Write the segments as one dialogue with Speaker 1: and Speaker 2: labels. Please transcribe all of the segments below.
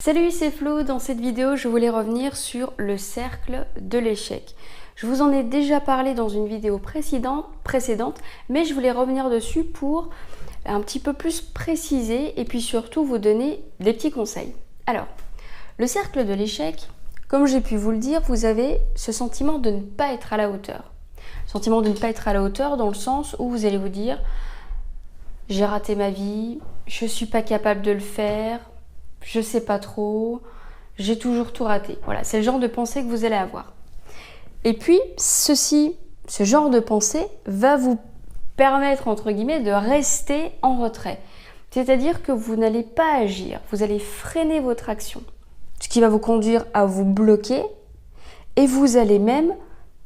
Speaker 1: Salut, c'est Flo. Dans cette vidéo, je voulais revenir sur le cercle de l'échec. Je vous en ai déjà parlé dans une vidéo précédente, mais je voulais revenir dessus pour un petit peu plus préciser et puis surtout vous donner des petits conseils. Alors, le cercle de l'échec, comme j'ai pu vous le dire, vous avez ce sentiment de ne pas être à la hauteur. Sentiment de ne pas être à la hauteur dans le sens où vous allez vous dire « j'ai raté ma vie, je ne suis pas capable de le faire ». Je sais pas trop, j'ai toujours tout raté. Voilà, c'est le genre de pensée que vous allez avoir. Et puis, ce genre de pensée va vous permettre, entre guillemets, de rester en retrait. C'est-à-dire que vous n'allez pas agir, vous allez freiner votre action. Ce qui va vous conduire à vous bloquer et vous allez même,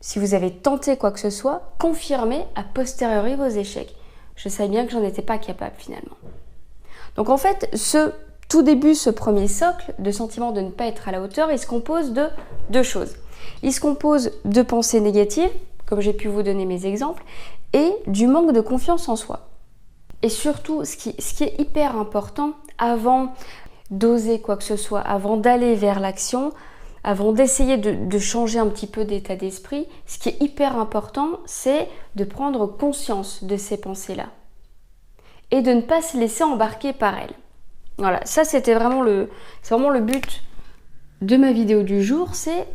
Speaker 1: si vous avez tenté quoi que ce soit, confirmer a posteriori vos échecs. Je savais bien que j'en étais pas capable finalement. Donc en fait, tout début, ce premier socle de sentiment de ne pas être à la hauteur, il se compose de deux choses. Il se compose de pensées négatives, comme j'ai pu vous donner mes exemples, et du manque de confiance en soi. Et surtout, ce qui est hyper important, avant d'oser quoi que ce soit, avant d'aller vers l'action, avant d'essayer de changer un petit peu d'état d'esprit, ce qui est hyper important, c'est de prendre conscience de ces pensées-là et de ne pas se laisser embarquer par elles. Voilà, ça c'était vraiment le but de ma vidéo du jour, c'est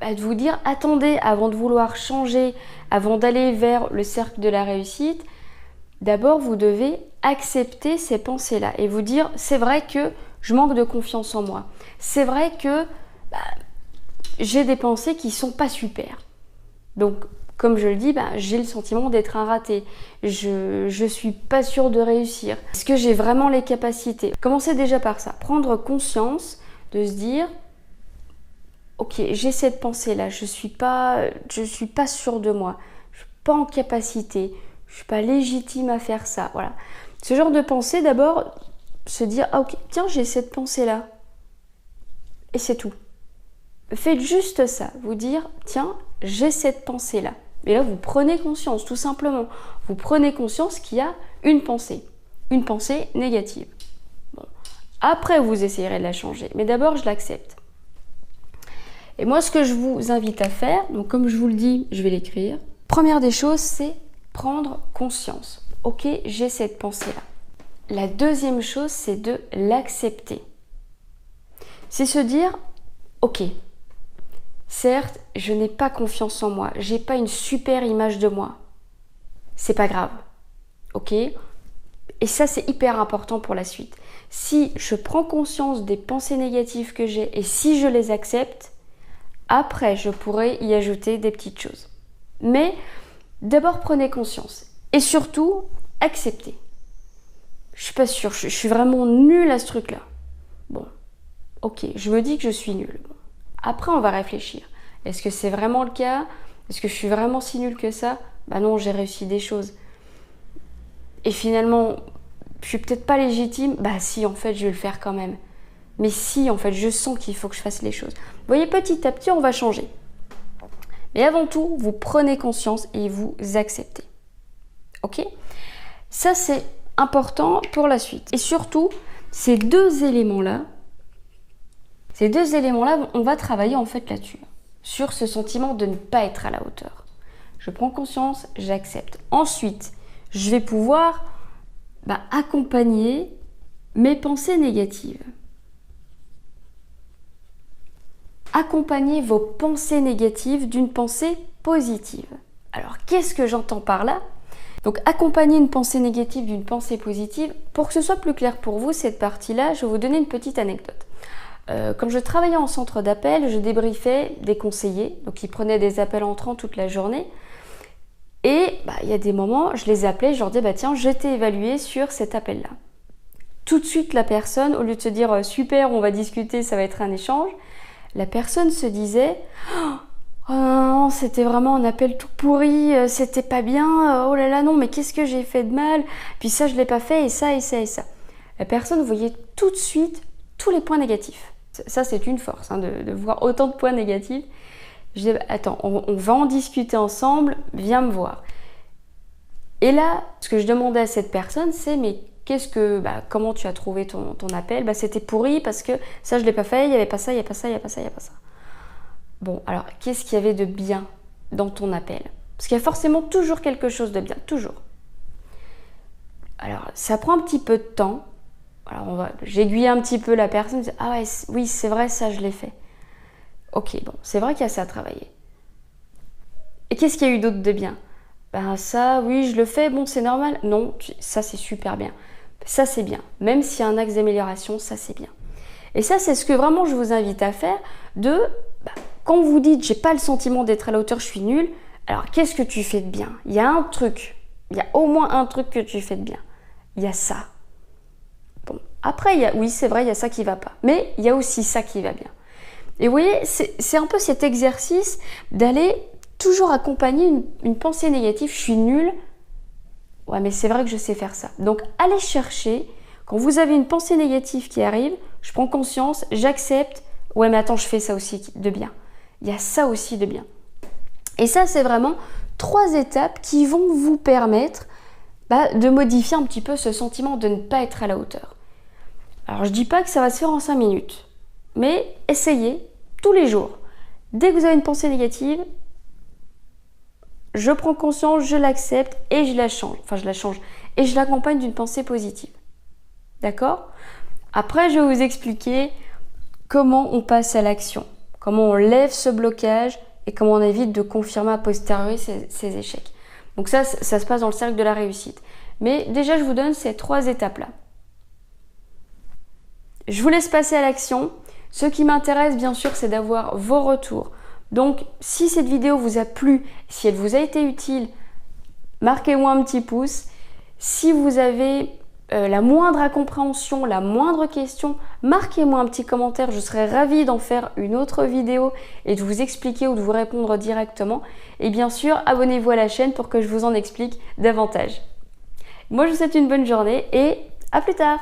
Speaker 1: de vous dire attendez avant de vouloir changer, avant d'aller vers le cercle de la réussite, d'abord vous devez accepter ces pensées-là et vous dire c'est vrai que je manque de confiance en moi, c'est vrai que j'ai des pensées qui sont pas super. Donc comme je le dis, j'ai le sentiment d'être un raté. Je suis pas sûre de réussir. Est-ce que j'ai vraiment les capacités? Commencez déjà par ça. Prendre conscience de se dire ok, j'ai cette pensée-là, je suis pas sûre de moi. Je suis pas en capacité. Je suis pas légitime à faire ça. Voilà. Ce genre de pensée, d'abord, se dire ah, ok, tiens, j'ai cette pensée-là. Et c'est tout. Faites juste ça. Vous dire tiens, j'ai cette pensée-là. Et là, vous prenez conscience, tout simplement. Vous prenez conscience qu'il y a une pensée négative. Bon. Après, vous essayerez de la changer, mais d'abord, je l'accepte. Et moi, ce que je vous invite à faire, donc comme je vous le dis, je vais l'écrire. Première des choses, c'est prendre conscience. Ok, j'ai cette pensée-là. La deuxième chose, c'est de l'accepter. C'est se dire, ok, certes, je n'ai pas confiance en moi, j'ai pas une super image de moi. C'est pas grave, ok? Et ça, c'est hyper important pour la suite. Si je prends conscience des pensées négatives que j'ai et si je les accepte, après, je pourrais y ajouter des petites choses. Mais d'abord, prenez conscience et surtout, acceptez. Je suis pas sûre, je suis vraiment nulle à ce truc-là. Bon, ok, je me dis que je suis nulle. Après, on va réfléchir. Est-ce que c'est vraiment le cas? Est-ce que je suis vraiment si nulle que ça? Bah non, j'ai réussi des choses. Et finalement, je suis peut-être pas légitime. Bah si, en fait, je vais le faire quand même. Mais si, en fait, je sens qu'il faut que je fasse les choses. Vous voyez, petit à petit, on va changer. Mais avant tout, vous prenez conscience et vous acceptez. Ok? Ça, c'est important pour la suite. Et surtout, ces deux éléments-là, on va travailler en fait là-dessus, sur ce sentiment de ne pas être à la hauteur. Je prends conscience, j'accepte. Ensuite, je vais pouvoir accompagner mes pensées négatives. Accompagner vos pensées négatives d'une pensée positive. Alors, qu'est-ce que j'entends par là? Donc, accompagner une pensée négative d'une pensée positive, pour que ce soit plus clair pour vous, cette partie-là, je vais vous donner une petite anecdote. Comme je travaillais en centre d'appel, je débriefais des conseillers, donc ils prenaient des appels entrants toute la journée. Et il y a des moments, je les appelais, je leur disais tiens, je t'ai évalué sur cet appel-là. Tout de suite, la personne, au lieu de se dire super, on va discuter, ça va être un échange, la personne se disait oh non, c'était vraiment un appel tout pourri, c'était pas bien, oh là là non, mais qu'est-ce que j'ai fait de mal? Puis ça, je l'ai pas fait, et ça, et ça, et ça. La personne voyait tout de suite tous les points négatifs. Ça, c'est une force, de voir autant de points négatifs. Je dis, attends, on va en discuter ensemble, viens me voir. Et là, ce que je demandais à cette personne, c'est, mais comment tu as trouvé ton appel? C'était pourri parce que ça je l'ai pas fait, il n'y avait pas ça, il n'y a pas ça, il n'y a pas ça, il n'y a pas ça. Bon, alors qu'est-ce qu'il y avait de bien dans ton appel? Parce qu'il y a forcément toujours quelque chose de bien, toujours. Alors, ça prend un petit peu de temps. Alors, j'aiguille un petit peu la personne. Ah ouais, oui, c'est vrai, ça, je l'ai fait. Ok, bon, c'est vrai qu'il y a ça à travailler. Et qu'est-ce qu'il y a eu d'autre de bien? Ça, oui, je le fais, bon, c'est normal. Non, ça, c'est super bien. Ça, c'est bien. Même s'il y a un axe d'amélioration, ça, c'est bien. Et ça, c'est ce que vraiment je vous invite à faire. Quand vous dites, j'ai pas le sentiment d'être à la hauteur, je suis nulle. Alors, qu'est-ce que tu fais de bien? Il y a un truc. Il y a au moins un truc que tu fais de bien. Il y a ça. Bon, après, oui, c'est vrai, il y a ça qui va pas. Mais il y a aussi ça qui va bien. Et vous voyez, c'est un peu cet exercice d'aller toujours accompagner une pensée négative. Je suis nulle. Ouais, mais c'est vrai que je sais faire ça. Donc, allez chercher. Quand vous avez une pensée négative qui arrive, je prends conscience, j'accepte. Ouais, mais attends, je fais ça aussi de bien. Il y a ça aussi de bien. Et ça, c'est vraiment 3 étapes qui vont vous permettre de modifier un petit peu ce sentiment de ne pas être à la hauteur. Alors, je ne dis pas que ça va se faire en 5 minutes, mais essayez tous les jours. Dès que vous avez une pensée négative, je prends conscience, je l'accepte et je la change. Enfin, je la change et je l'accompagne d'une pensée positive. D'accord? Après, je vais vous expliquer comment on passe à l'action, comment on lève ce blocage et comment on évite de confirmer a posteriori ces échecs. Donc ça se passe dans le cercle de la réussite. Mais déjà, je vous donne ces 3 étapes-là. Je vous laisse passer à l'action. Ce qui m'intéresse, bien sûr, c'est d'avoir vos retours. Donc, si cette vidéo vous a plu, si elle vous a été utile, marquez-moi un petit pouce. Si vous avez la moindre incompréhension, la moindre question, marquez-moi un petit commentaire. Je serais ravie d'en faire une autre vidéo et de vous expliquer ou de vous répondre directement. Et bien sûr, abonnez-vous à la chaîne pour que je vous en explique davantage. Moi, je vous souhaite une bonne journée et à plus tard!